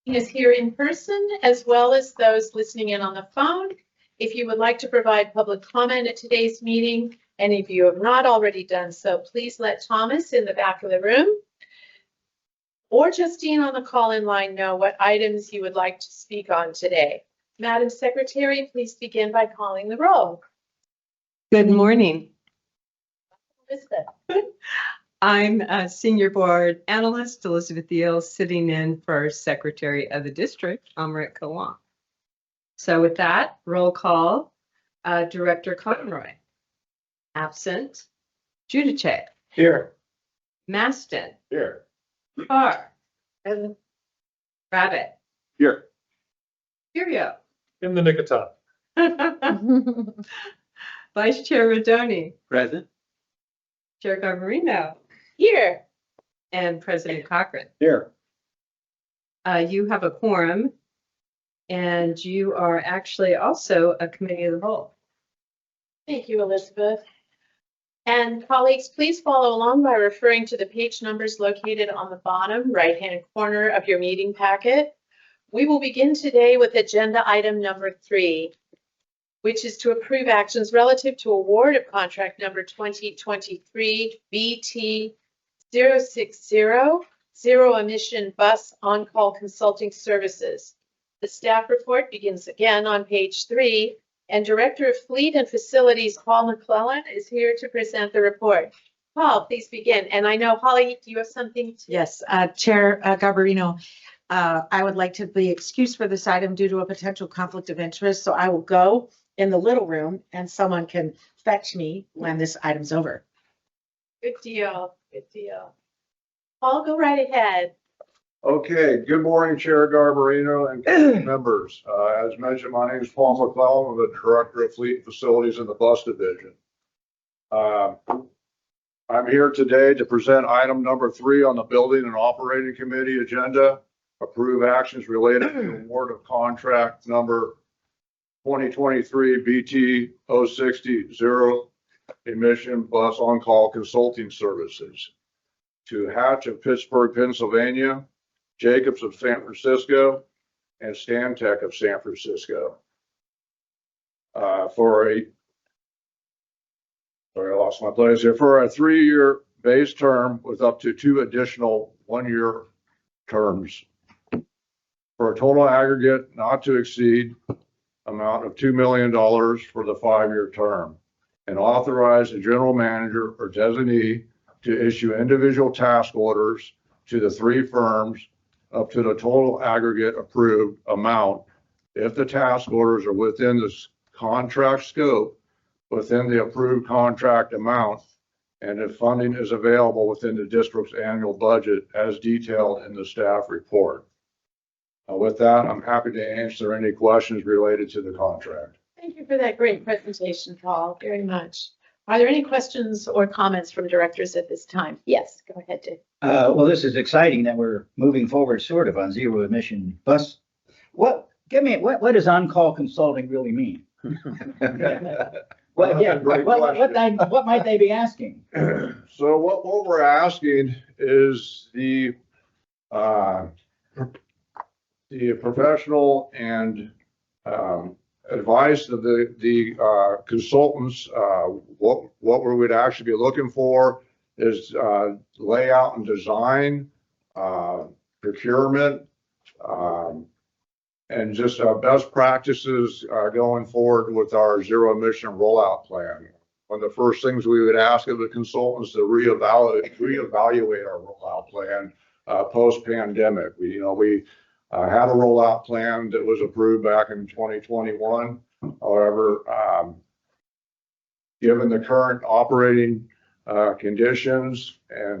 is here in person as well as those listening in on the phone. If you would like to provide public comment at today's meeting, and if you have not already done so, please let Thomas in the back of the room or Justine on the call-in line know what items you would like to speak on today. Madam Secretary, please begin by calling the roll. Good morning. Elizabeth. I'm a senior board analyst, Elizabeth Eel, sitting in for Secretary of the District, Amrit Kawan. So with that, roll call, Director Conroy. Absent. Judice. Here. Maston. Here. Carr. And Rabbit. Here. Curio. In the nick of time. Vice Chair Rodoni. Present. Chair Garbarino. Here. And President Cochran. Here. You have a quorum, and you are actually also a committee of the whole. Thank you, Elizabeth. And colleagues, please follow along by referring to the page numbers located on the bottom right-hand corner of your meeting packet. We will begin today with agenda item number 3, which is to approve actions relative to award of contract number 2023 BT 060 Zero Emission Bus On-Call Consulting Services. The staff report begins again on page 3, and Director of Fleet and Facilities Paul McClellan is here to present the report. Paul, please begin. And I know, Holly, do you have something to? Yes, Chair Garbarino, I would like to be excused for this item due to a potential conflict of interest. So I will go in the little room and someone can fetch me when this item's over. Good deal. Good deal. Paul, go right ahead. Okay, good morning, Chair Garbarino and members. As mentioned, my name is Paul McClellan. I'm the Director of Fleet Facilities in the Bus Division. I'm here today to present item number 3 on the Building and Operating Committee agenda. Approve actions related to the award of contract number 2023 BT 060 Zero Emission Bus On-Call Consulting Services to Hatch of Pittsburgh, Pennsylvania, Jacobs of San Francisco, and Stantec of San Francisco. Sorry, I lost my place here. For a 3-year base term with up to 2 additional 1-year terms. For a total aggregate not to exceed amount of $2 million for the 5-year term. And authorize the general manager or designee to issue individual task orders to the 3 firms up to the total aggregate approved amount if the task orders are within the contract scope, within the approved contract amount, and if funding is available within the district's annual budget as detailed in the staff report. With that, I'm happy to answer any questions related to the contract. Thank you for that great presentation, Paul, very much. Are there any questions or comments from directors at this time? Yes, go ahead, Dave. Well, this is exciting that we're moving forward sort of on zero emission bus. What does on-call consulting really mean? What might they be asking? So what we're asking is the professional and advice of the consultants. What we would actually be looking for is layout and design, procurement, and just best practices going forward with our zero emission rollout plan. One of the first things we would ask of the consultants to reevaluate our rollout plan post pandemic. We had a rollout plan that was approved back in 2021. However, given the current operating conditions and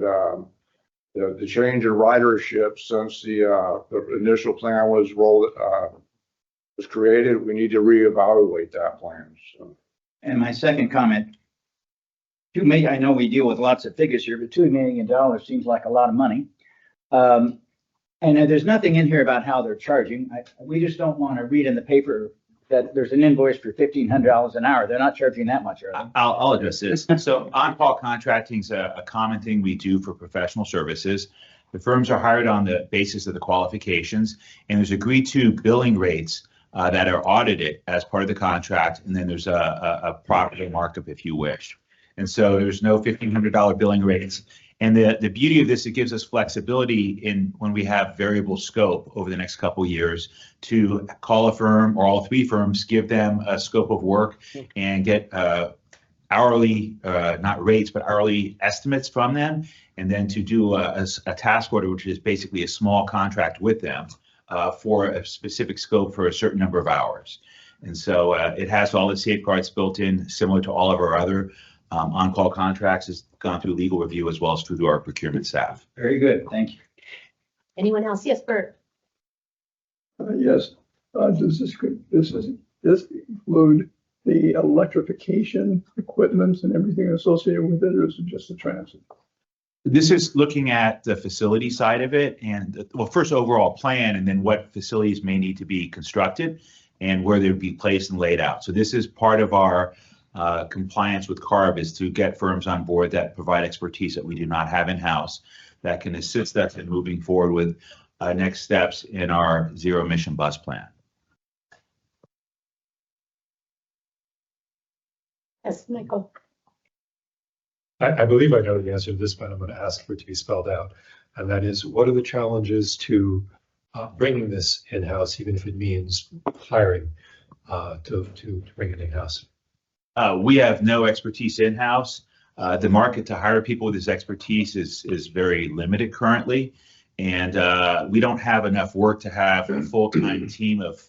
the change in ridership since the initial plan was created, we need to reevaluate that plan. So. And my second comment, $2 million, I know we deal with lots of figures here, but $2 million seems like a lot of money. And there's nothing in here about how they're charging. We just don't want to read in the paper that there's an invoice for $1,500 an hour. They're not charging that much, are they? I'll address this. So on-call contracting is a common thing we do for professional services. The firms are hired on the basis of the qualifications, and there's agreed to billing rates that are audited as part of the contract, and then there's a property markup if you wish. And so there's no $1,500 billing rates. And the beauty of this, it gives us flexibility in when we have variable scope over the next couple of years to call a firm or all three firms, give them a scope of work and get hourly, not rates, but hourly estimates from them. And then to do a task order, which is basically a small contract with them for a specific scope for a certain number of hours. And so it has all the safeguards built in, similar to all of our other on-call contracts. Has gone through legal review as well as through our procurement staff. Very good, thank you. Anyone else? Yes, Bert. Yes, does this include the electrification equipment and everything associated with it, or is it just the transit? This is looking at the facility side of it and, well, first overall plan and then what facilities may need to be constructed and where they would be placed and laid out. So this is part of our compliance with CARB, is to get firms on board that provide expertise that we do not have in-house that can assist us in moving forward with next steps in our zero emission bus plan. Yes, Michael. I believe I know the answer to this, but I'm going to ask for it to be spelled out. And that is, what are the challenges to bringing this in-house, even if it means hiring to bring it in-house? We have no expertise in-house. The market to hire people with this expertise is very limited currently. And we don't have enough work to have a full-time team of,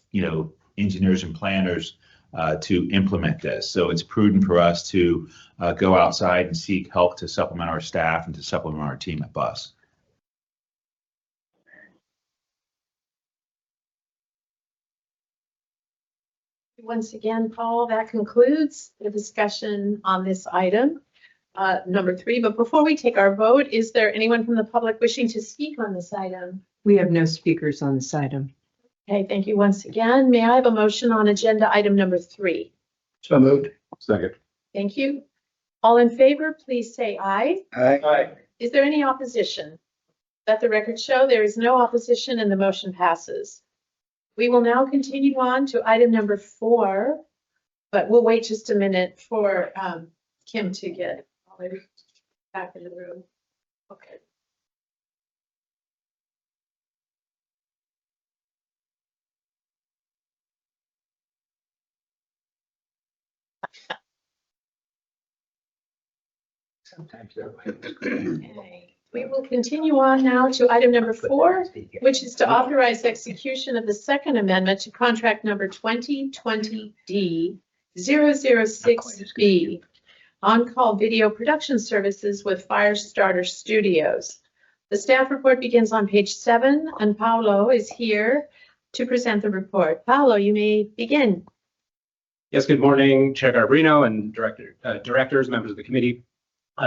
engineers and planners to implement this. So it's prudent for us to go outside and seek help to supplement our staff and to supplement our team at BUS. Once again, Paul, that concludes the discussion on this item, number 3. But before we take our vote, is there anyone from the public wishing to speak on this item? We have no speakers on this item. Okay, thank you once again. May I have a motion on agenda item number 3? So moved. Second. Thank you. All in favor, please say aye. Aye. Is there any opposition? Let the record show there is no opposition and the motion passes. We will now continue on to item number 4, but we'll wait just a minute for Kim to get back in the room. Okay. Sometimes they're. Okay. We will continue on now to item number 4, which is to authorize execution of the second amendment to contract number 2020D 006B on-call video production services with Firestarter Studios. The staff report begins on page 7, and Paolo is here to present the report. Paolo, you may begin. Yes, good morning, Chair Garbarino and directors, members of the committee.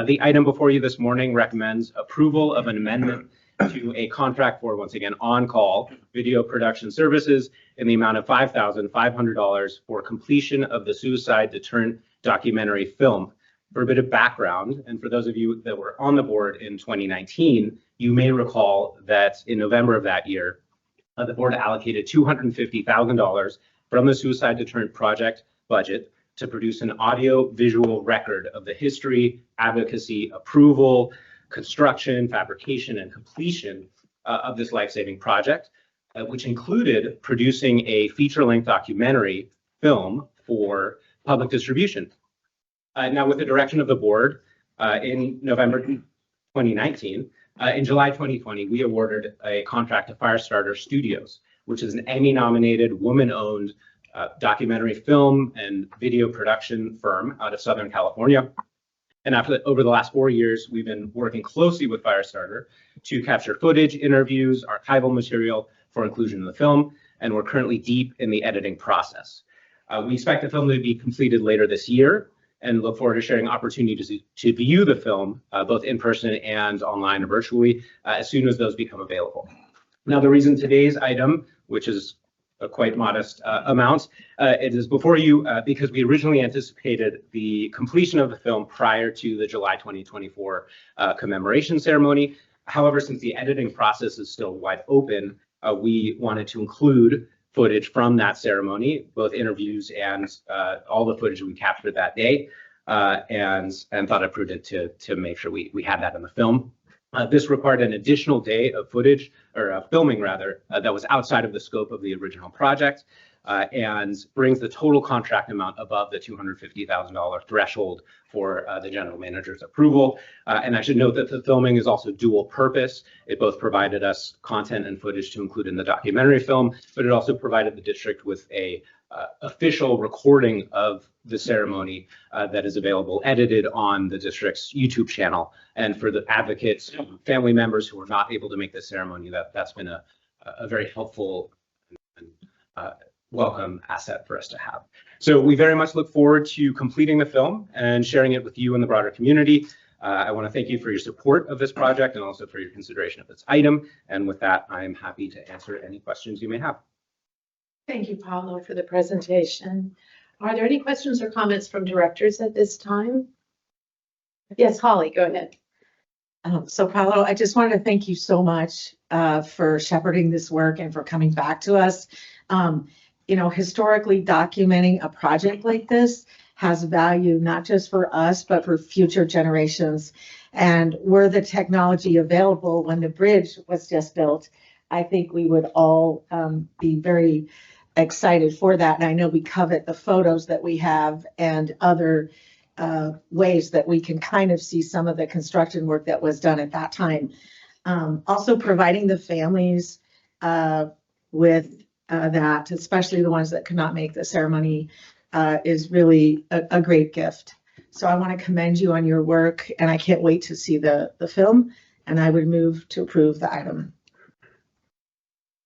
The item before you this morning recommends approval of an amendment to a contract for, once again, on-call video production services in the amount of $5,500 for completion of the suicide deterrent documentary film. For a bit of background, and for those of you that were on the board in 2019, you may recall that in November of that year, the board allocated $250,000 from the suicide deterrent project budget to produce an audio-visual record of the history, advocacy, approval, construction, fabrication, and completion of this life-saving project, which included producing a feature-length documentary film for public distribution. Now, with the direction of the board, in November 2019, in July 2020, we awarded a contract to Firestarter Studios, which is an Emmy-nominated, woman-owned documentary film and video production firm out of Southern California. And over the last 4 years, we've been working closely with Firestarter to capture footage, interviews, archival material for inclusion in the film, and we're currently deep in the editing process. We expect the film to be completed later this year and look forward to sharing opportunities to view the film both in person and online or virtually as soon as those become available. Now, the reason today's item, which is a quite modest amount, it is before you because we originally anticipated the completion of the film prior to the July 2024 commemoration ceremony. However, since the editing process is still wide open, we wanted to include footage from that ceremony, both interviews and all the footage we captured that day, and thought it prudent to make sure we had that in the film. This required an additional day of footage, or filming rather, that was outside of the scope of the original project, and brings the total contract amount above the $250,000 threshold for the general manager's approval. And I should note that the filming is also dual purpose. It both provided us content and footage to include in the documentary film, but it also provided the district with a official recording of the ceremony that is available edited on the district's YouTube channel. And for the advocates, family members who are not able to make the ceremony, that's been a very helpful and welcome asset for us to have. So we very much look forward to completing the film and sharing it with you and the broader community. I want to thank you for your support of this project and also for your consideration of this item. And with that, I'm happy to answer any questions you may have. Thank you, Paulo, for the presentation. Are there any questions or comments from directors at this time? Yes, Holly, go ahead. So Paulo, I just wanted to thank you so much for shepherding this work and for coming back to us. Historically documenting a project like this has value, not just for us, but for future generations. And were the technology available when the bridge was just built, I think we would all be very excited for that. And I know we covet the photos that we have and other ways that we can kind of see some of the construction work that was done at that time. Also providing the families with that, especially the ones that could not make the ceremony, is really a great gift. So I want to commend you on your work, and I can't wait to see the film, and I would move to approve the item.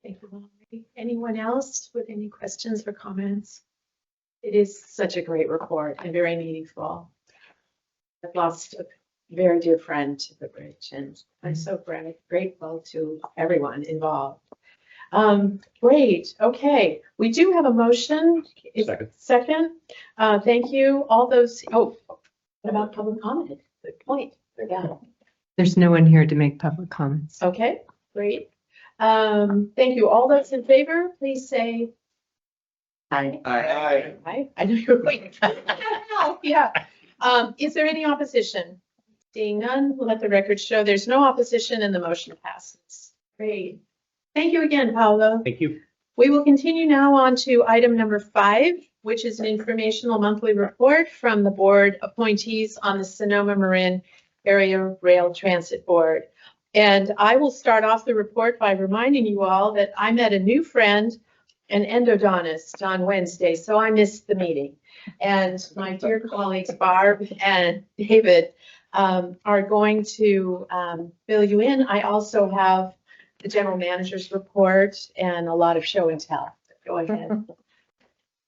Thank you, Holly. Anyone else with any questions or comments? It is such a great report and very meaningful. I've lost a very dear friend to the bridge, and I'm so grateful to everyone involved. Great. Okay. We do have a motion. Second. Thank you. All those. Oh, what about public comment? Good point. Yeah. There's no one here to make public comments. Okay. Great. Thank you. All those in favor, please say aye. Aye. Aye. I know you're waiting. Yeah. Is there any opposition? Seeing none, we'll let the record show there's no opposition and the motion passes. Great. Thank you again, Paulo. Thank you. We will continue now on to item number 5, which is an informational monthly report from the board appointees on the Sonoma Marin Area Rail Transit Board. And I will start off the report by reminding you all that I met a new friend, an endodontist, on Wednesday, so I missed the meeting. And my dear colleagues, Barb and David, are going to fill you in. I also have the general manager's report and a lot of show and tell. Go ahead.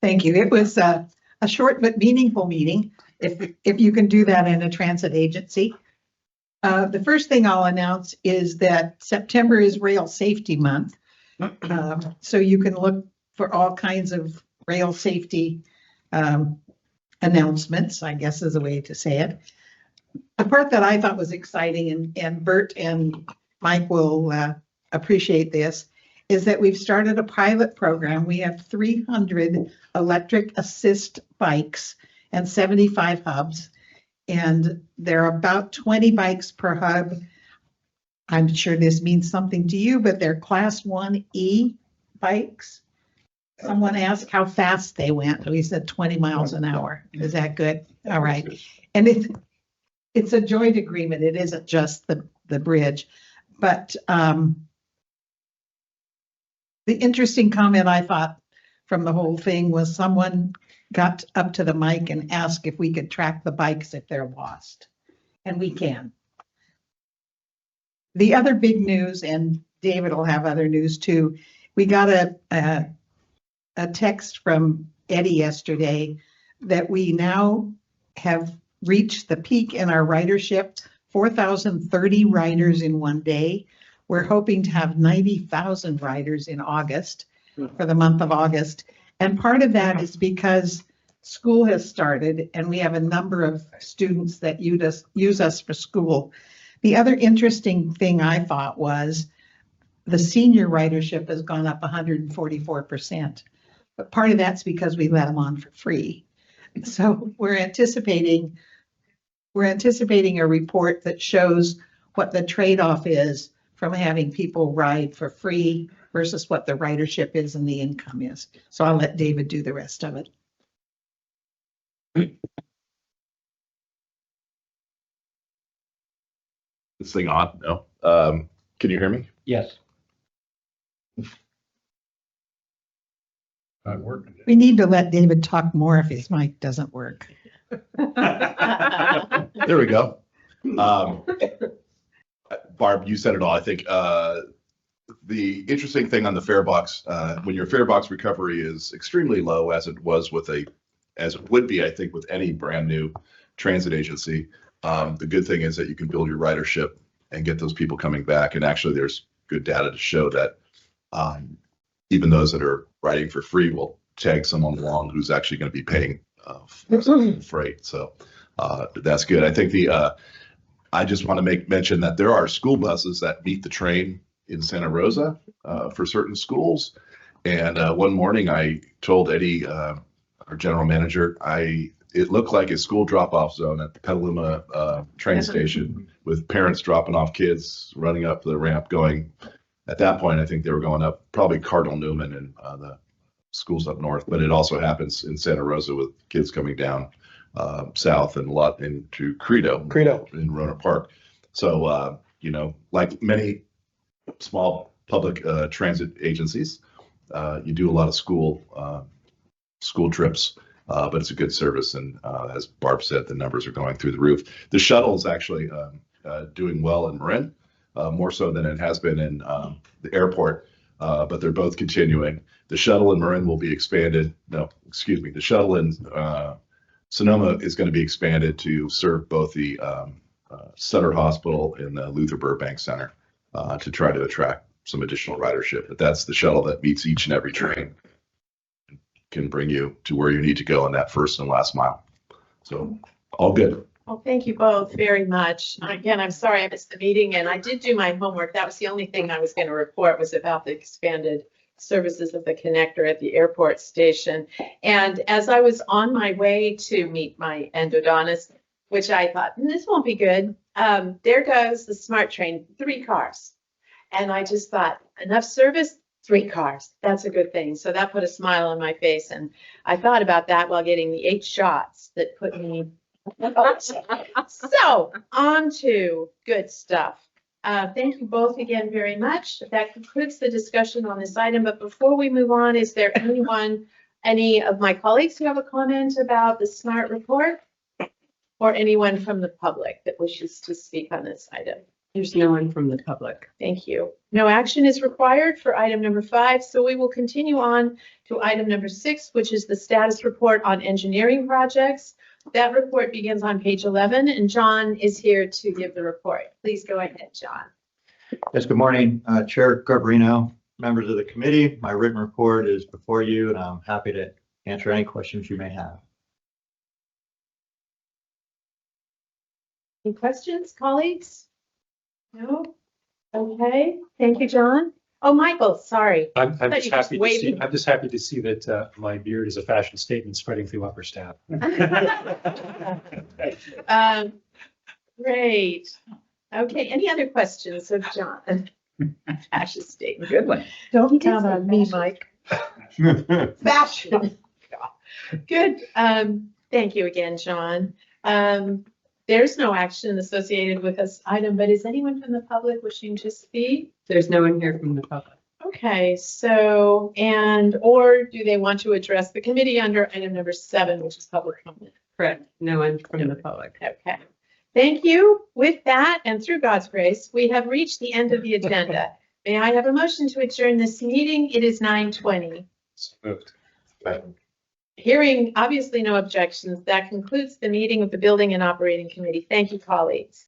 Thank you. It was a short but meaningful meeting, if you can do that in a transit agency. The first thing I'll announce is that September is Rail Safety Month. So you can look for all kinds of rail safety announcements, I guess is a way to say it. The part that I thought was exciting, and Bert and Mike will appreciate this, is that we've started a pilot program. We have 300 electric assist bikes and 75 hubs, and there are about 20 bikes per hub. I'm sure this means something to you, but they're Class 1E bikes. Someone asked how fast they went. We said 20 miles an hour. Is that good? All right. And it's a joint agreement. It isn't just the bridge, but the interesting comment I thought from the whole thing was someone got up to the mic and asked if we could track the bikes if they're lost, and we can. The other big news, and David will have other news too, we got a text from Eddie yesterday that we now have reached the peak in our ridership, 4,030 riders in one day. We're hoping to have 90,000 riders in August, for the month of August. And part of that is because school has started and we have a number of students that use us for school. The other interesting thing I thought was the senior ridership has gone up 144%. But part of that's because we let them on for free. So we're anticipating a report that shows what the trade-off is from having people ride for free versus what the ridership is and the income is. So I'll let David do the rest of it. This thing on? No. Can you hear me? Yes. Not working. We need to let David talk more if his mic doesn't work. There we go. Barb, you said it all. I think the interesting thing on the fare box, when your fare box recovery is extremely low, as it would be, I think, with any brand new transit agency. The good thing is that you can build your ridership and get those people coming back. And actually, there's good data to show that even those that are riding for free will tag someone along who's actually going to be paying freight. So that's good. I think I just want to mention that there are school buses that meet the train in Santa Rosa for certain schools. And one morning I told Eddie, our general manager, it looked like a school drop-off zone at the Petaluma train station with parents dropping off kids, running up the ramp going. At that point, I think they were going up probably Cardinal Newman and the schools up north, but it also happens in Santa Rosa with kids coming down south and a lot into Credo in Rohnert Park. So, like many small public transit agencies, you do a lot of school trips, but it's a good service. And as Barb said, the numbers are going through the roof. The shuttle is actually doing well in Marin, more so than it has been in the airport, but they're both continuing. The shuttle in Marin will be expanded. No, excuse me. The shuttle in Sonoma is going to be expanded to serve both the Sutter Hospital and the Luther Burbank Center to try to attract some additional ridership. But that's the shuttle that meets each and every train, can bring you to where you need to go in that first and last mile. So all good. Well, thank you both very much. Again, I'm sorry I missed the meeting, and I did do my homework. That was the only thing I was going to report, was about the expanded services of the connector at the airport station. And as I was on my way to meet my endodontist, which I thought, this won't be good, there goes the SMART train, 3 cars. And I just thought, enough service, 3 cars. That's a good thing. So that put a smile on my face. And I thought about that while getting the 8 shots that put me. So on to good stuff. Thank you both again very much. That concludes the discussion on this item. But before we move on, is there any of my colleagues who have a comment about the SMART report? Or anyone from the public that wishes to speak on this item? There's no one from the public. Thank you. No action is required for item number 5, so we will continue on to item number 6, which is the status report on engineering projects. That report begins on page 11, and John is here to give the report. Please go ahead, John. Yes, good morning, Chair Garbarino, members of the committee. My written report is before you, and I'm happy to answer any questions you may have. Any questions, colleagues? No? Okay, thank you, John. Oh, Michael, sorry. I'm thought just you just happy to see, waved. I'm just happy to see that my beard is a fashion statement spreading through upper staff. Great. Okay, any other questions of John? Fashion statement. Good one. Don't count on me, Mike. Fashion. Good. Thank you again, John. There's no action associated with this item, but is anyone from the public wishing to speak? There's no one here from the public. Okay, so, or do they want to address the committee under item number 7, which is public comment? Correct. No one from the public. Okay. Thank you. With that, and through God's grace, we have reached the end of the agenda. May I have a motion to adjourn this meeting? It is 9:20. So moved. Hearing obviously no objections, that concludes the meeting of the Building and Operating Committee. Thank you, colleagues.